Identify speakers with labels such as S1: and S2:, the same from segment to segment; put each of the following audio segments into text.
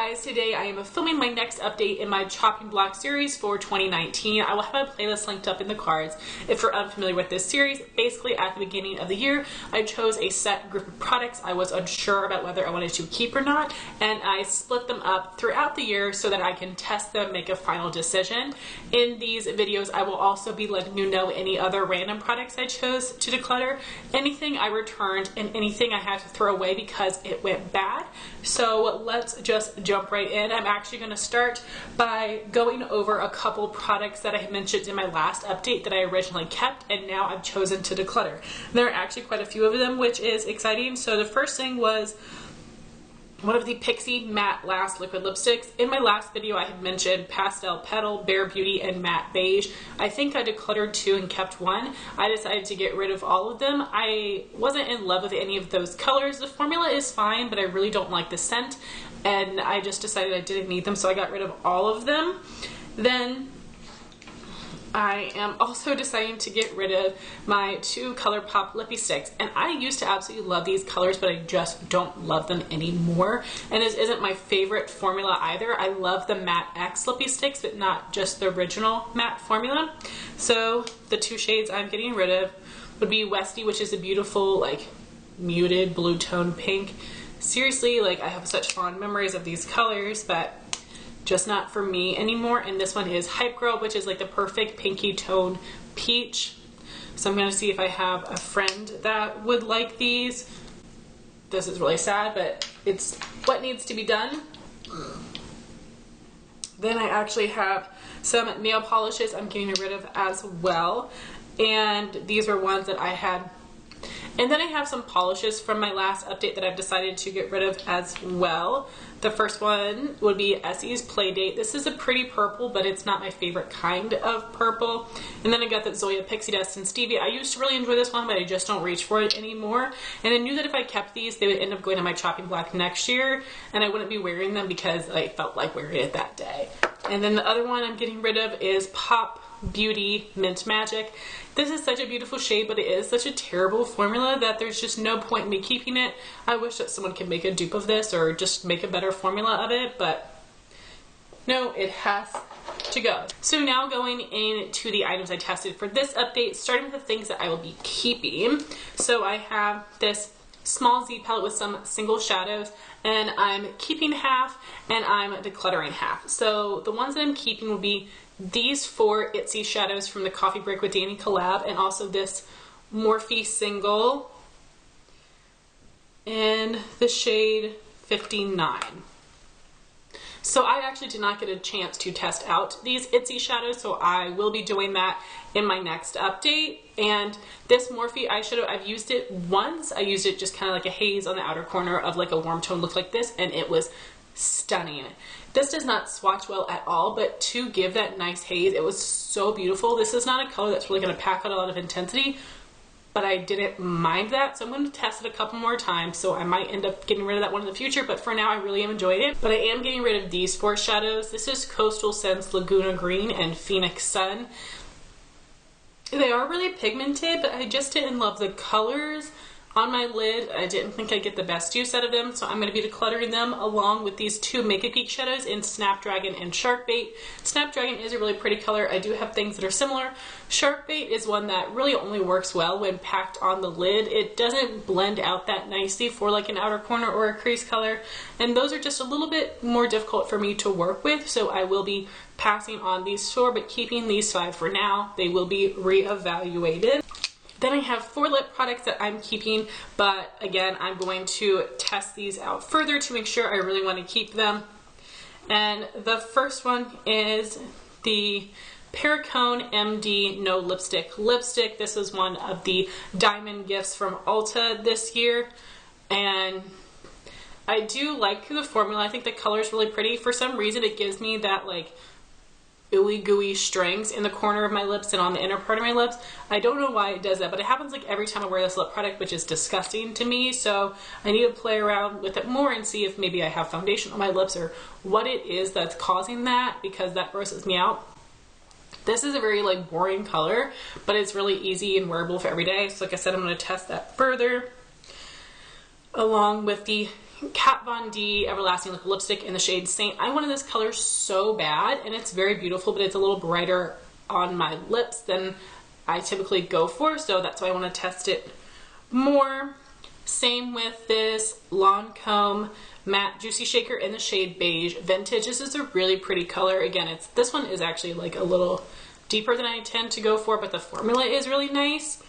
S1: guys, today I am filming my next update in my chopping block series for 2019. I will have a playlist linked up in the cards if you're unfamiliar with this series. Basically, at the beginning of the year, I chose a set group of products I was unsure about whether I wanted to keep or not, and I split them up throughout the year so that I can test them, make a final decision. In these videos, I will also be letting you know any other random products I chose to declutter, anything I returned, and anything I had to throw away because it went bad. So let's just jump right in. I'm actually going to start by going over a couple products that I had mentioned in my last update that I originally kept and now I've chosen to declutter. There are actually quite a few of them, which is exciting. So the first thing was one of the Pixi Matte Last Liquid Lipsticks. In my last video I had mentioned Pastel, Petal, Bare Beauty, and Matte Beige. I think I decluttered two and kept one. I decided to get rid of all of them. I wasn't in love with any of those colors. The formula is fine, but I really don't like the scent, and I just decided I didn't need them, so I got rid of all of them. Then I am also deciding to get rid of my two ColourPop Lippie sticks, and I used to absolutely love these colors, but I just don't love them anymore, and this isn't my favorite formula either. I love the Matte X Lippie sticks, but not just the original matte formula. So the two shades I'm getting rid of would be Westie, which is a beautiful like muted blue tone pink. Seriously, like I have such fond memories of these colors, but just not for me anymore. And this one is Hype Girl, which is like the perfect pinky tone peach. So I'm gonna see if I have a friend that would like these. This is really sad, but it's what needs to be done. Then I actually have some nail polishes I'm getting rid of as well. And these are ones that I had. And then I have some polishes from my last update that I've decided to get rid of as well. The first one would be Essie's Playdate. This is a pretty purple, but it's not my favorite kind of purple. And then I got that Zoya Pixie Dust and Stevie. I used to really enjoy this one, but I just don't reach for it anymore. And I knew that if I kept these, they would end up going to my chopping block next year, and I wouldn't be wearing them because I felt like wearing it that day. And then the other one I'm getting rid of is Pop Beauty Mint Magic. This is such a beautiful shade, but it is such a terrible formula that there's just no point in me keeping it. I wish that someone could make a dupe of this or just make a better formula of it, but no, it has to go. So now going into the items I tested for this update, starting with the things that I will be keeping. So I have this small Z palette with some single shadows, and I'm keeping half and I'm decluttering half. So the ones that I'm keeping will be these four Itsee shadows from the Coffee Break with Dani collab, and also this Morphe single in the shade 59. So I actually did not get a chance to test out these Itsee shadows, so I will be doing that in my next update. And this Morphe eyeshadow, I've used it once. I used it just kind of like a haze on the outer corner of like a warm tone look like this, and it was stunning. This does not swatch well at all, but to give that nice haze, it was so beautiful. This is not a color that's really going to pack out a lot of intensity, but I didn't mind that, so I'm going to test it a couple more times, so I might end up getting rid of that one in the future, but for now I really am enjoying it. But I am getting rid of these four shadows. This is Coastal Scents Laguna Green and Phoenix Sun. They are really pigmented, but I just didn't love the colors on my lid. I didn't think I'd get the best use out of them, so I'm going to be decluttering them along with these two Makeup Geek shadows in Snapdragon and Sharkbait. Snapdragon is a really pretty color. I do have things that are similar. Sharkbait is one that really only works well when packed on the lid. It doesn't blend out that nicely for like an outer corner or a crease color, and those are just a little bit more difficult for me to work with, so I will be passing on these four, but keeping these five for now. They will be reevaluated. Then I have four lip products that I'm keeping, but again, I'm going to test these out further to make sure I really want to keep them. And the first one is the Pericone MD No Lipstick Lipstick. This is one of the diamond gifts from Ulta this year, and I do like the formula. I think the color is really pretty. For some reason, it gives me that like ooey gooey strings in the corner of my lips and on the inner part of my lips. I don't know why it does that, but it happens like every time I wear this lip product, which is disgusting to me. So I need to play around with it more and see if maybe I have foundation on my lips or what it is that's causing that, because that grosses me out. This is a very like boring color, but it's really easy and wearable for every day. So like I said, I'm going to test that further. Along with the Kat Von D Everlasting Liquid Lipstick in the shade Saint. I wanted this color so bad, and it's very beautiful, but it's a little brighter on my lips than I typically go for, so that's why I want to test it more. Same with this Lancome Matte Juicy Shaker in the shade Beige Vintage. This is a really pretty color. Again, this one is actually like a little deeper than I tend to go for, but the formula is really nice.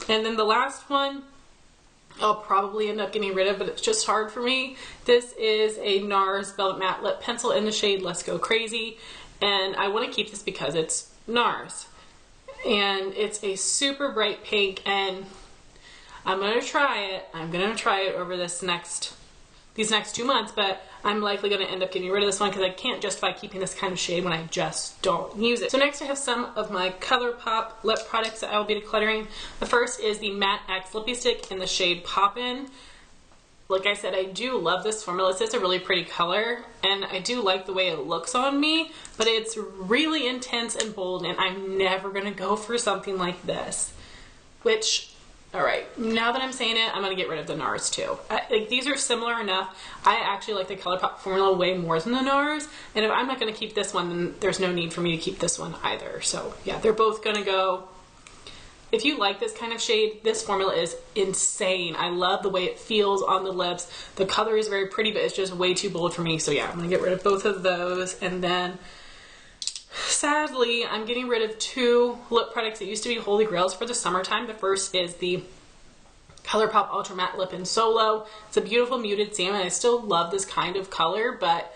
S1: And then the last one I'll probably end up getting rid of, but it's just hard for me. This is a NARS Velvet Matte Lip Pencil in the shade Let's Go Crazy, and I want to keep this because it's NARS. And it's a super bright pink, and I'm going to try it. I'm going to try it over these next 2 months, but I'm likely going to end up getting rid of this one because I can't justify keeping this kind of shade when I just don't use it. So next I have some of my ColourPop lip products that I will be decluttering. The first is the Matte X Lippie Stick in the shade Poppin. Like I said, I do love this formula. It's a really pretty color, and I do like the way it looks on me, but it's really intense and bold, and I'm never going to go for something like this. Which, alright, now that I'm saying it, I'm going to get rid of the NARS too. Like, these are similar enough. I actually like the ColourPop formula way more than the NARS, and if I'm not going to keep this one, then there's no need for me to keep this one either. So yeah, they're both going to go. If you like this kind of shade, this formula is insane. I love the way it feels on the lips. The color is very pretty, but it's just way too bold for me. So yeah, I'm going to get rid of both of those. And then, sadly, I'm getting rid of 2 lip products that used to be holy grails for the summertime. The first is the ColourPop Ultra Matte Lip in Solow. It's a beautiful muted salmon. I still love this kind of color, but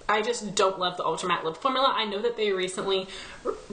S1: I just don't love the Ultra Matte Lip formula. I know that they recently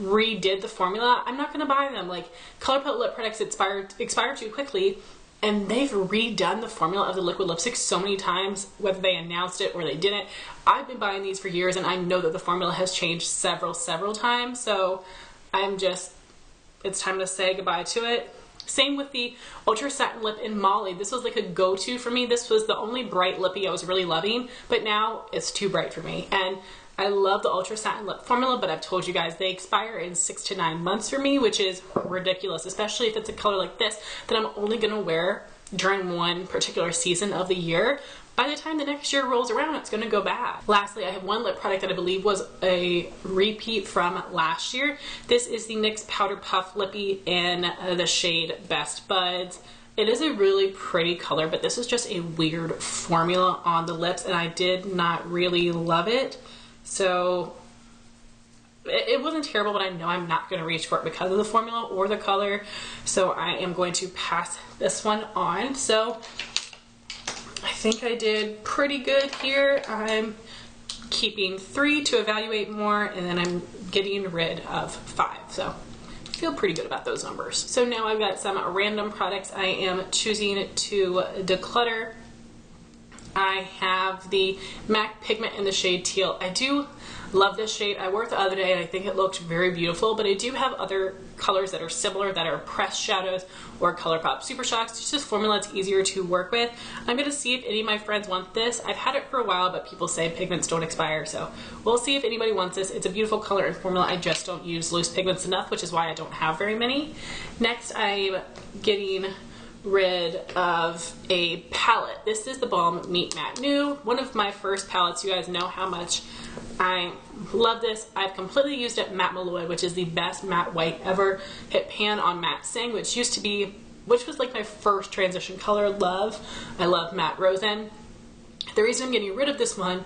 S1: redid the formula. I'm not going to buy them. Like, ColourPop lip products expire too quickly, and they've redone the formula of the liquid lipstick so many times, whether they announced it or they didn't. I've been buying these for years, and I know that the formula has changed several times, so it's time to say goodbye to it. Same with the Ultra Satin Lip in Molly. This was like a go-to for me. This was the only bright lippy I was really loving, but now it's too bright for me. And I love the Ultra Satin Lip formula, but I've told you guys they expire in 6 to 9 months for me, which is ridiculous, especially if it's a color like this that I'm only going to wear during one particular season of the year. By the time the next year rolls around, it's going to go bad. Lastly, I have one lip product that I believe was a repeat from last year. This is the NYX Powder Puff Lippie in the shade Best Buds. It is a really pretty color, but this is just a weird formula on the lips, and I did not really love it. So it wasn't terrible, but I know I'm not going to reach for it because of the formula or the color. So I am going to pass this one on. So I think I did pretty good here. I'm keeping 3 to evaluate more, and then I'm getting rid of 5. So I feel pretty good about those numbers. So now I've got some random products I am choosing to declutter. I have the MAC Pigment in the shade Teal. I do love this shade. I wore it the other day and I think it looked very beautiful, but I do have other colors that are similar that are pressed shadows or ColourPop Super Shocks. It's just a formula that's easier to work with. I'm going to see if any of my friends want this. I've had it for a while, but people say pigments don't expire, so we'll see if anybody wants this. It's a beautiful color and formula. I just don't use loose pigments enough, which is why I don't have very many. Next, I'm getting rid of a palette. This is the theBalm Meet Matte Nude. One of my first palettes. You guys know how much I love this. I've completely used it Matte Malloy, which is the best matte white ever. Hit pan on Matte Sing, which was like my first transition color love. I love Matte Rosen. The reason I'm getting rid of this one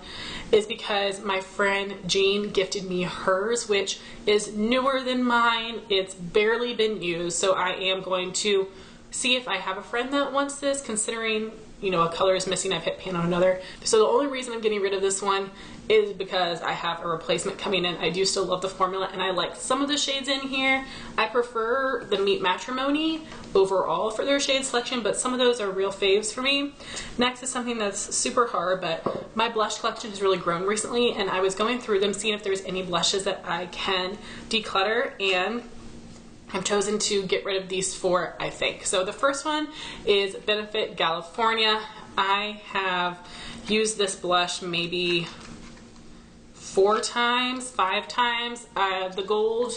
S1: is because my friend Jean gifted me hers, which is newer than mine. It's barely been used, so I am going to see if I have a friend that wants this, considering, you know, a color is missing. I've hit pan on another. So the only reason I'm getting rid of this one is because I have a replacement coming in. I do still love the formula, and I like some of the shades in here. I prefer the Meet Matrimony overall for their shade selection, but some of those are real faves for me. Next is something that's super hard, but my blush collection has really grown recently, and I was going through them, seeing if there's any blushes that I can declutter, and I've chosen to get rid of these 4, I think. So the first one is Benefit Galifornia. I have used this blush maybe 4 times, 5 times. The gold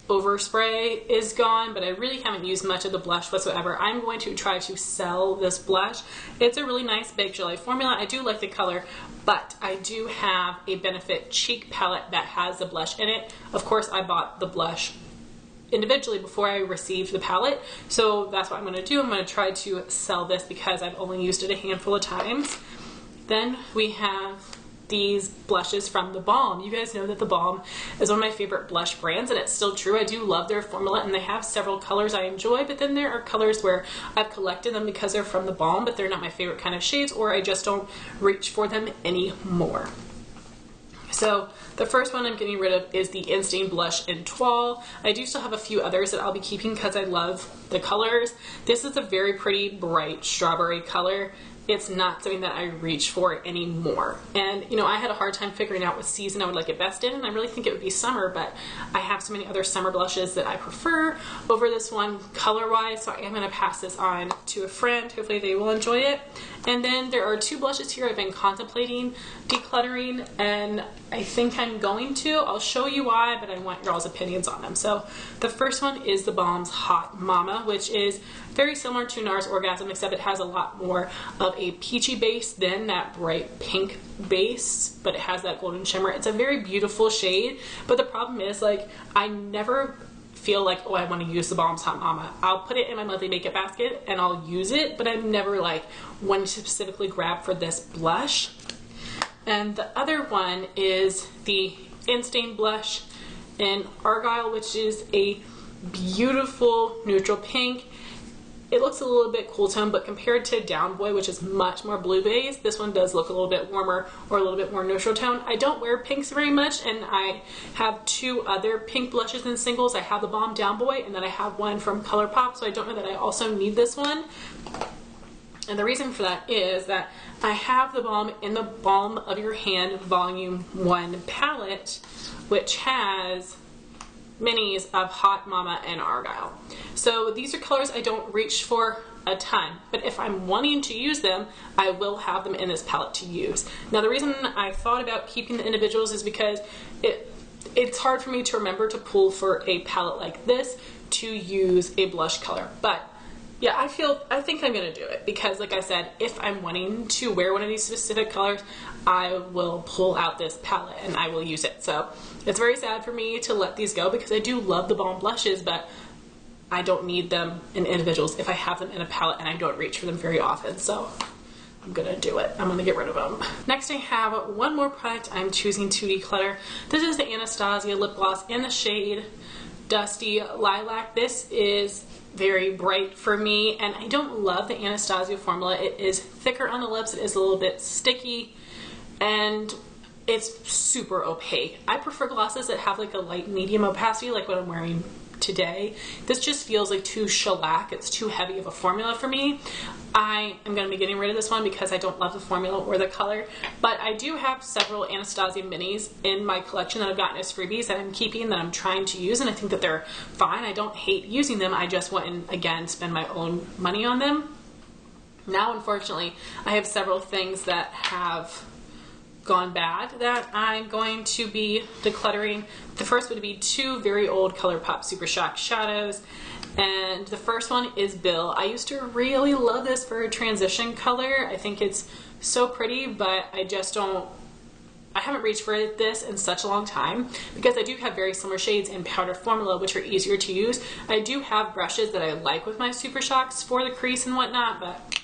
S1: overspray is gone, but I really haven't used much of the blush whatsoever. I'm going to try to sell this blush. It's a really nice Beige Jelly formula. I do like the color, but I do have a Benefit cheek palette that has the blush in it. Of course, I bought the blush individually before I received the palette, so that's what I'm going to do. I'm going to try to sell this because I've only used it a handful of times. Then we have these blushes from theBalm. You guys know that theBalm is one of my favorite blush brands, and it's still true. I do love their formula, and they have several colors I enjoy, but then there are colors where I've collected them because they're from theBalm, but they're not my favorite kind of shades, or I just don't reach for them anymore. So the first one I'm getting rid of is the Instain blush in Toile. I do still have a few others that I'll be keeping because I love the colors. This is a very pretty bright strawberry color. It's not something that I reach for anymore. And you know, I had a hard time figuring out what season I would like it best in, and I really think it would be summer, but I have so many other summer blushes that I prefer over this one color-wise, so I am going to pass this on to a friend. Hopefully they will enjoy it. And then there are two blushes here I've been contemplating decluttering, and I think I'm going to. I'll show you why, but I want your all's opinions on them. So the first one is theBalm's Hot Mama, which is very similar to NARS Orgasm, except it has a lot more of a peachy base than that bright pink base, but it has that golden shimmer. It's a very beautiful shade, but the problem is, like, I never feel like, oh, I want to use theBalm's Hot Mama. I'll put it in my monthly makeup basket and I'll use it, but I'm never like one to specifically grab for this blush. And the other one is the Instain blush in Argyle, which is a beautiful neutral pink. It looks a little bit cool tone, but compared to Down Boy, which is much more blue based, this one does look a little bit warmer or a little bit more neutral tone. I don't wear pinks very much, and I have two other pink blushes in singles. I have the Balm Down Boy, and then I have one from ColourPop, so I don't know that I also need this one. And the reason for that is that I have theBalm in the Balm of Your Hand Volume 1 palette, which has minis of Hot Mama and Argyle. So these are colors I don't reach for a ton, but if I'm wanting to use them, I will have them in this palette to use. Now the reason I thought about keeping the individuals is because it's hard for me to remember to pull for a palette like this to use a blush color, but yeah, I think I'm gonna do it because, like I said, if I'm wanting to wear one of these specific colors, I will pull out this palette and I will use it. So it's very sad for me to let these go because I do love theBalm blushes, but I don't need them in individuals if I have them in a palette and I don't reach for them very often. So I'm gonna do it. I'm gonna get rid of them. Next I have one more product I'm choosing to declutter. This is the Anastasia lip gloss in the shade Dusty Lilac. This is very bright for me, and I don't love the Anastasia formula. It is thicker on the lips, it is a little bit sticky, and it's super opaque. I prefer glosses that have like a light medium opacity, like what I'm wearing today. This just feels like too shellac. It's too heavy of a formula for me. I am going to be getting rid of this one because I don't love the formula or the color, but I do have several Anastasia minis in my collection that I've gotten as freebies that I'm keeping, that I'm trying to use, and I think that they're fine. I don't hate using them. I just wouldn't, again, spend my own money on them. Now, unfortunately, I have several things that have gone bad that I'm going to be decluttering. The first would be two very old ColourPop Super Shock shadows, and the first one is Bill. I used to really love this for a transition color. I think it's so pretty, but I haven't reached for this in such a long time because I do have very similar shades in powder formula, which are easier to use. I do have brushes that I like with my Super Shocks for the crease and whatnot, but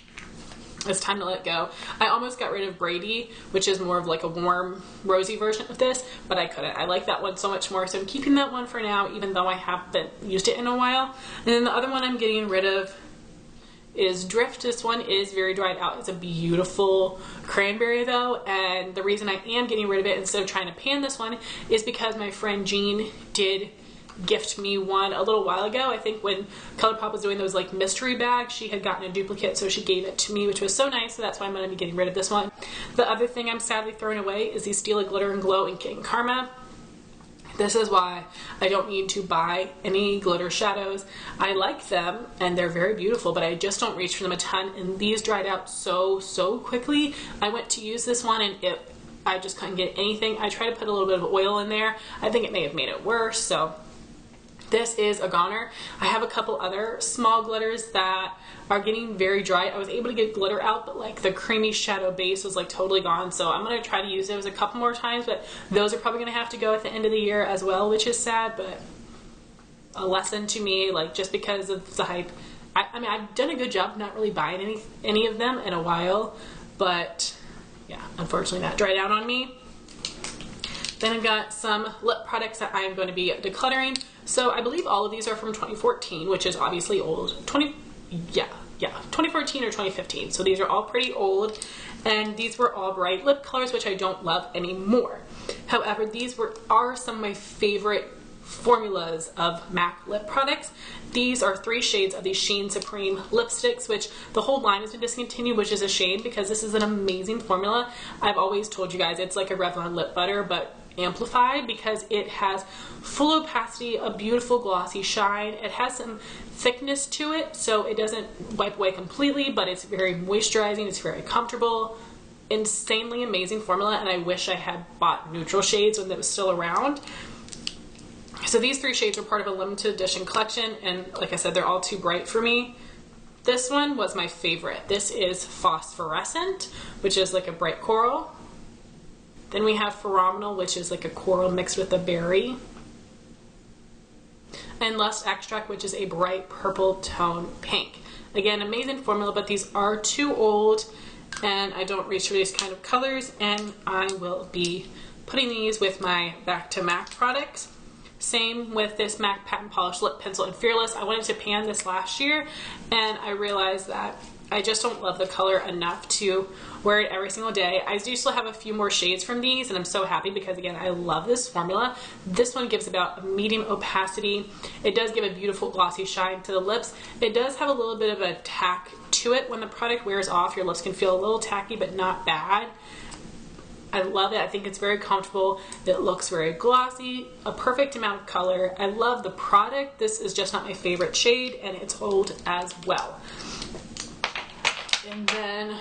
S1: it's time to let go. I almost got rid of Brady, which is more of like a warm, rosy version of this, but I couldn't. I like that one so much more, so I'm keeping that one for now, even though I haven't used it in a while. And then the other one I'm getting rid of is Drift. This one is very dried out. It's a beautiful cranberry though, and the reason I am getting rid of it instead of trying to pan this one is because my friend Jean did gift me one a little while ago. I think when ColourPop was doing those like mystery bags, she had gotten a duplicate, so she gave it to me, which was so nice, so that's why I'm going to be getting rid of this one. The other thing I'm sadly throwing away is the Stila Glitter and Glow in King Karma. This is why I don't need to buy any glitter shadows. I like them and they're very beautiful, but I just don't reach for them a ton, and these dried out so quickly. I went to use this one and I just couldn't get anything. I tried to put a little bit of oil in there. I think it may have made it worse, so This is a goner. I have a couple other small glitters that are getting very dry. I was able to get glitter out, but like the creamy shadow base was like totally gone. So I'm going to try to use those a couple more times, but those are probably going to have to go at the end of the year as well, which is sad, but a lesson to me, like just because of the hype. I mean, I've done a good job not really buying any of them in a while, but yeah, unfortunately that dried out on me. Then I've got some lip products that I'm going to be decluttering. So I believe all of these are from 2014, which is obviously old. 2014 or 2015. So these are all pretty old, and these were all bright lip colors, which I don't love anymore. However, these are some of my favorite formulas of MAC lip products. These are 3 shades of the Sheen Supreme lipsticks, which the whole line has been discontinued, which is a shame because this is an amazing formula. I've always told you guys it's like a Revlon lip butter, but amplified, because it has full opacity, a beautiful glossy shine. It has some thickness to it, so it doesn't wipe away completely, but it's very moisturizing, it's very comfortable. Insanely amazing formula, and I wish I had bought neutral shades when it was still around. So these 3 shades are part of a limited edition collection, and like I said, they're all too bright for me. This one was my favorite. This is Phosphorescent, which is like a bright coral. Then we have Phenomenal, which is like a coral mixed with a berry. And Lust Extract, which is a bright purple tone pink. Again, amazing formula, but these are too old and I don't reach for these kind of colors, and I will be putting these with my Back to MAC products. Same with this MAC Patent Polish Lip Pencil in Fearless. I wanted to pan this last year, and I realized that I just don't love the color enough to wear it every single day. I do still have a few more shades from these, and I'm so happy because, again, I love this formula. This one gives about a medium opacity. It does give a beautiful glossy shine to the lips. It does have a little bit of a tack to it. When the product wears off, your lips can feel a little tacky, but not bad. I love it. I think it's very comfortable. It looks very glossy, a perfect amount of color. I love the product. This is just not my favorite shade, and it's old as well. And then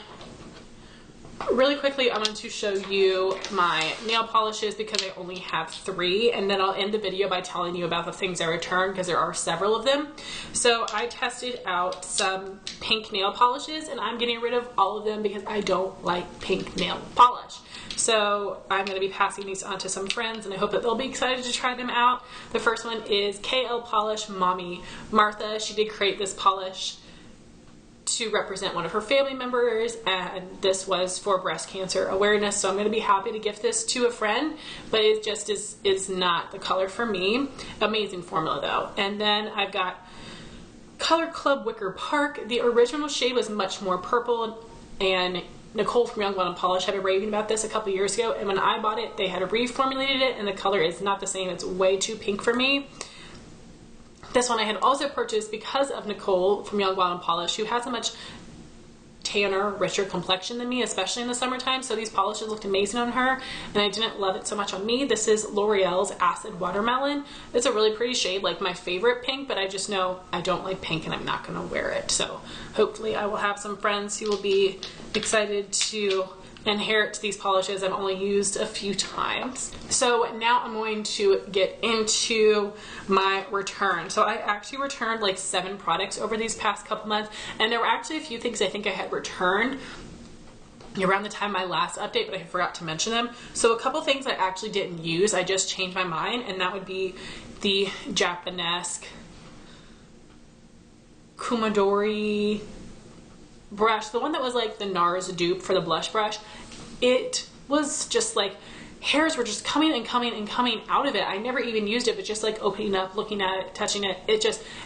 S1: really quickly, I wanted to show you my nail polishes because I only have 3, and then I'll end the video by telling you about the things I returned because there are several of them. So I tested out some pink nail polishes, and I'm getting rid of all of them because I don't like pink nail polish. So I'm going to be passing these on to some friends, and I hope that they'll be excited to try them out. The first one is KL Polish Mommy Martha. She did create this polish to represent one of her family members, and this was for breast cancer awareness, so I'm going to be happy to gift this to a friend, but it just is not the color for me. Amazing formula though. And then I've got Color Club Wicker Park. The original shade was much more purple, and Nicole from Young Blonde Polish had a raving about this a couple years ago, and when I bought it, they had reformulated it, and the color is not the same. It's way too pink for me. This one I had also purchased because of Nicole from Young Blonde Polish, who has a much tanner, richer complexion than me, especially in the summertime, so these polishes looked amazing on her, and I didn't love it so much on me. This is L'Oreal's Acid Watermelon. It's a really pretty shade, like my favorite pink, but I just know I don't like pink and I'm not going to wear it, so hopefully I will have some friends who will be excited to inherit these polishes. I've only used a few times. So now I'm going to get into my return. So I actually returned like 7 products over these past couple months, and there were actually a few things I think I had returned around the time of my last update, but I forgot to mention them. So a couple things I actually didn't use, I just changed my mind, and that would be the Japanesque Kumadori brush, the one that was like the NARS dupe for the blush brush. It was just like hairs were just coming and coming and coming out of it. I never even used it, but just like opening up, looking at it, touching it,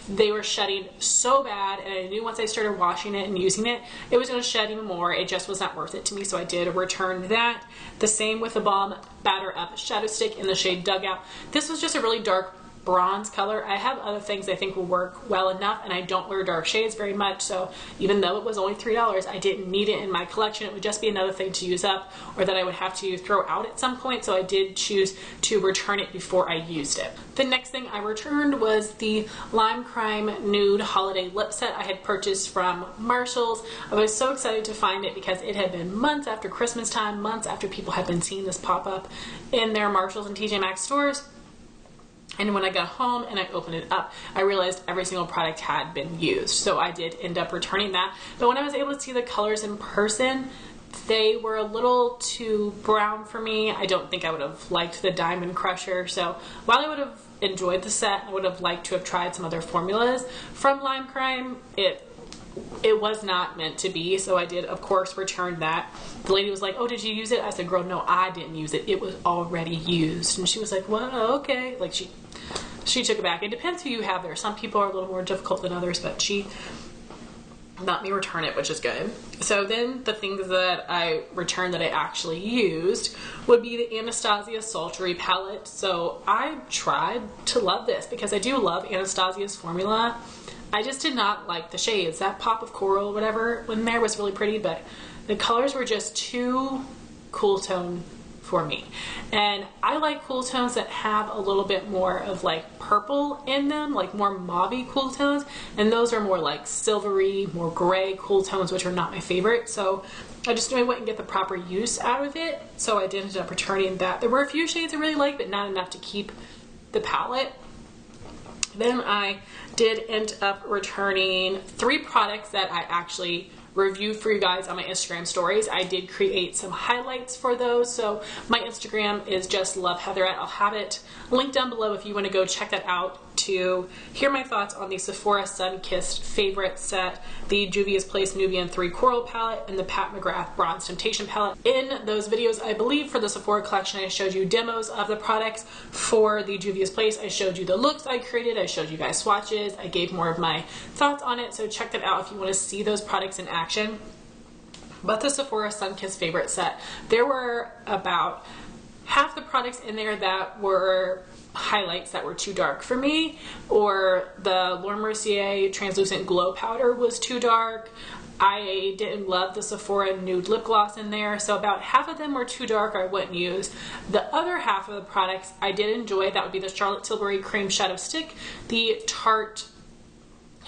S1: they were shedding so bad, and I knew once I started washing it and using it, it was going to shed even more. It just was not worth it to me, so I did return that. The same with the Balm Batter Up Shadow Stick in the shade Dugout. This was just a really dark bronze color. I have other things I think will work well enough, and I don't wear dark shades very much, so even though it was only $3, I didn't need it in my collection. It would just be another thing to use up or that I would have to throw out at some point, so I did choose to return it before I used it. The next thing I returned was the Lime Crime Nude Holiday Lip Set I had purchased from Marshall's. I was so excited to find it because it had been months after Christmas time, months after people had been seeing this pop up in their Marshalls and TJ Maxx stores. And when I got home and I opened it up, I realized every single product had been used. So I did end up returning that. But when I was able to see the colors in person, they were a little too brown for me. I don't think I would have liked the Diamond Crusher. So while I would have enjoyed the set, I would have liked to have tried some other formulas from Lime Crime. It was not meant to be, so I did, of course, return that. The lady was like, oh, did you use it? I said, girl, no, I didn't use it. It was already used. And she was like, well, okay. Like, she took it back. It depends who you have there. Some people are a little more difficult than others, but she let me return it, which is good. So then the things that I returned that I actually used would be the Anastasia Sultry palette. So I tried to love this because I do love Anastasia's formula. I just did not like the shades. That pop of coral, whatever, in there was really pretty, but the colors were just too cool tone for me. And I like cool tones that have a little bit more of like purple in them, like more mauve-y cool tones, and those are more like silvery, more gray cool tones, which are not my favorite. So I just knew I wouldn't get the proper use out of it, so I did end up returning that. There were a few shades I really liked, but not enough to keep the palette. Then I did end up returning 3 products that I actually reviewed for you guys on my Instagram stories. I did create some highlights for those, so my Instagram is just loveheatherette. I'll have it linked down below if you want to go check that out to hear my thoughts on the Sephora Sun-Kissed favorite set, the Juvia's Place Nubian 3 Coral palette, and the Pat McGrath Bronze Temptation palette. In those videos, I believe for the Sephora collection, I showed you demos of the products. For the Juvia's Place, I showed you the looks I created, I showed you guys swatches, I gave more of my thoughts on it, so check that out if you want to see those products in action. But the Sephora Sun-Kissed favorite set, there were about half the products in there that were highlights that were too dark for me, or the Laura Mercier translucent glow powder was too dark. I didn't love the Sephora nude lip gloss in there, so about half of them were too dark, I wouldn't use. The other half of the products I did enjoy. That would be the Charlotte Tilbury Cream Shadow Stick, the Tarte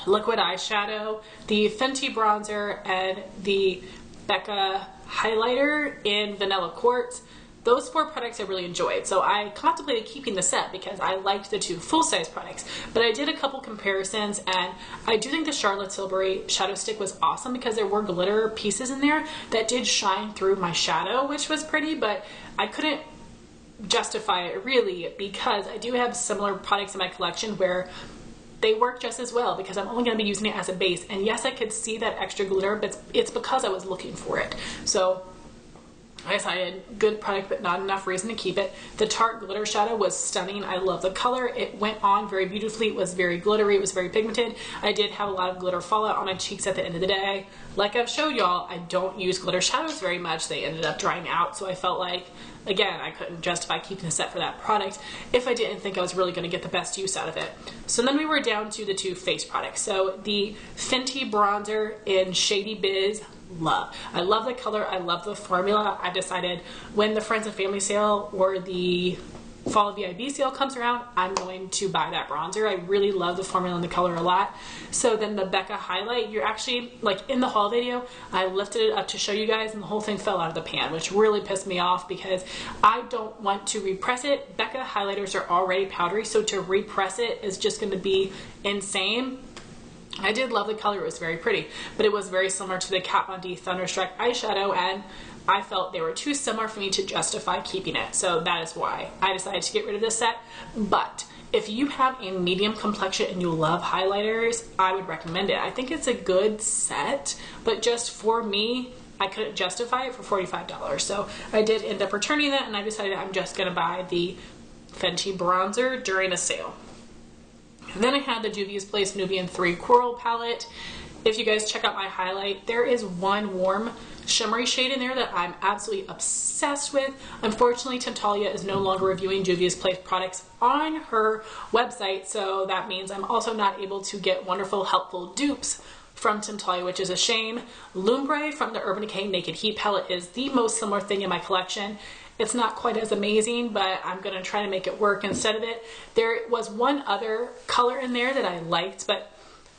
S1: liquid eyeshadow, the Fenty bronzer, and the Becca highlighter in Vanilla Quartz. Those 4 products I really enjoyed, so I contemplated keeping the set because I liked the 2 full-size products. But I did a couple comparisons, and I do think the Charlotte Tilbury Shadow Stick was awesome because there were glitter pieces in there that did shine through my shadow, which was pretty, but I couldn't justify it really because I do have similar products in my collection where they work just as well because I'm only going to be using it as a base. And yes, I could see that extra glitter, but it's because I was looking for it. So I decided good product but not enough reason to keep it. The Tarte glitter shadow was stunning. I love the color. It went on very beautifully. It was very glittery. It was very pigmented. I did have a lot of glitter fallout on my cheeks at the end of the day. Like I've showed y'all, I don't use glitter shadows very much. They ended up drying out, so I felt like, again, I couldn't justify keeping the set for that product if I didn't think I was really going to get the best use out of it. So then we were down to the 2 face products. So the Fenty bronzer in Shady Biz, love. I love the color. I love the formula. I decided when the Friends and Family sale or the Fall VIB sale comes around, I'm going to buy that bronzer. I really love the formula and the color a lot. So then the Becca highlight, you're actually, like in the haul video, I lifted it up to show you guys and the whole thing fell out of the pan, which really pissed me off because I don't want to repress it. Becca highlighters are already powdery, so to repress it is just going to be insane. I did love the color. It was very pretty, but it was very similar to the Kat Von D Thunderstruck eyeshadow, and I felt they were too similar for me to justify keeping it. So that is why I decided to get rid of this set. But if you have a medium complexion and you love highlighters, I would recommend it. I think it's a good set, but just for me, I couldn't justify it for $45. So I did end up returning that, and I decided I'm just going to buy the Fenty bronzer during a sale. And then I had the Juvia's Place Nubian 3 Coral palette. If you guys check out my highlight, there is one warm shimmery shade in there that I'm absolutely obsessed with. Unfortunately, Tentalia is no longer reviewing Juvia's Place products on her website, so that means I'm also not able to get wonderful, helpful dupes from Tentalia, which is a shame. Lumbre from the Urban Decay Naked Heat palette is the most similar thing in my collection. It's not quite as amazing, but I'm going to try to make it work instead of it. There was one other color in there that I liked, but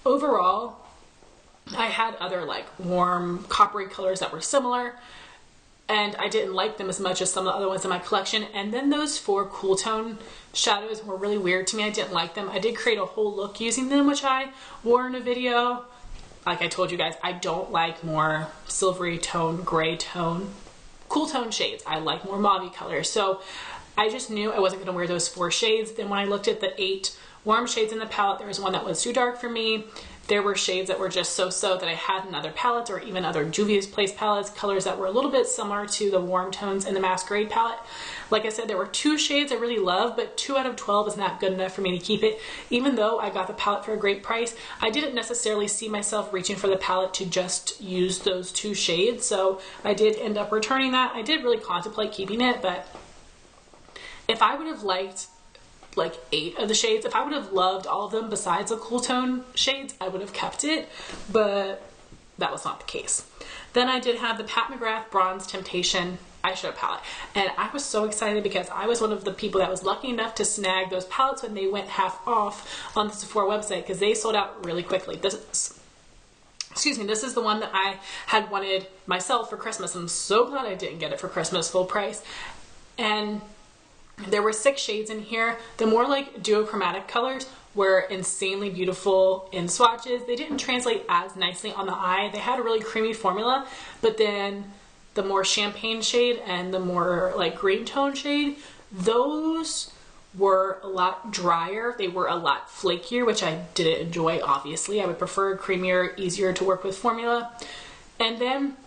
S1: overall, I had other like warm coppery colors that were similar. and I didn't like them as much as some of the other ones in my collection. And then those 4 cool tone shadows were really weird to me. I didn't like them. I did create a whole look using them, which I wore in a video. Like I told you guys, I don't like more silvery tone, gray tone, cool tone shades. I like more mauve colors. So I just knew I wasn't going to wear those 4 shades. Then when I looked at the 8 warm shades in the palette, there was one that was too dark for me. There were shades that were just so-so that I had in other palettes, or even other Juvia's Place palettes, colors that were a little bit similar to the warm tones in the Masquerade palette. Like I said, there were 2 shades I really love, but 2 out of 12 is not good enough for me to keep it. Even though I got the palette for a great price, I didn't necessarily see myself reaching for the palette to just use those 2 shades, so I did end up returning that. I did really contemplate keeping it, but if I would have liked like 8 of the shades, if I would have loved all of them besides the cool tone shades, I would have kept it, but that was not the case. Then I did have the Pat McGrath Bronze Temptation eyeshadow palette, and I was so excited because I was one of the people that was lucky enough to snag those palettes when they went half off on the Sephora website, because they sold out really quickly. This is the one that I had wanted myself for Christmas. I'm so glad I didn't get it for Christmas full price. And there were 6 shades in here. The more like duochromatic colors were insanely beautiful in swatches. They didn't translate as nicely on the eye. They had a really creamy formula, but then the more champagne shade and the more like green tone shade, those were a lot drier. They were a lot flakier, which I didn't enjoy, obviously. I would prefer creamier, easier to work with formula. And then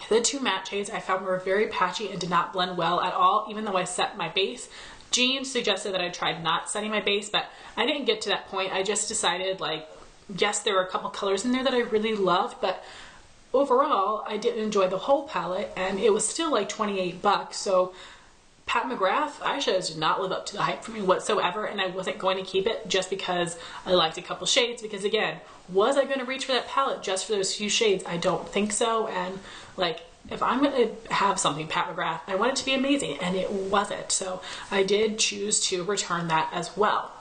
S1: the 2 matte shades I found were very patchy and did not blend well at all, even though I set my base. Jean suggested that I tried not setting my base, but I didn't get to that point. I just decided, like, yes, there were a couple colors in there that I really loved, but overall, I didn't enjoy the whole palette, and it was still like 28 bucks, so Pat McGrath eyeshadows did not live up to the hype for me whatsoever, and I wasn't going to keep it just because I liked a couple shades, because again, was I going to reach for that palette just for those few shades? I don't think so. And like, if I'm going to have something Pat McGrath, I want it to be amazing, and it wasn't. So I did choose to return that as well.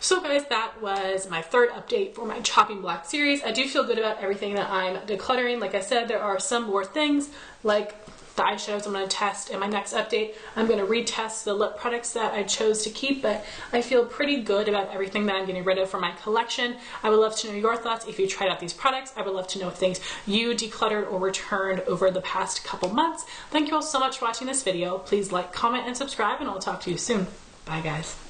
S1: So guys, that was my 3rd update for my Chopping Block series. I do feel good about everything that I'm decluttering. Like I said, there are some more things, like the eyeshadows I'm going to test in my next update. I'm going to retest the lip products that I chose to keep, but I feel pretty good about everything that I'm getting rid of from my collection. I would love to know your thoughts if you tried out these products. I would love to know things you decluttered or returned over the past couple months. Thank you all so much for watching this video. Please like, comment, and subscribe, and I'll talk to you soon. Bye guys.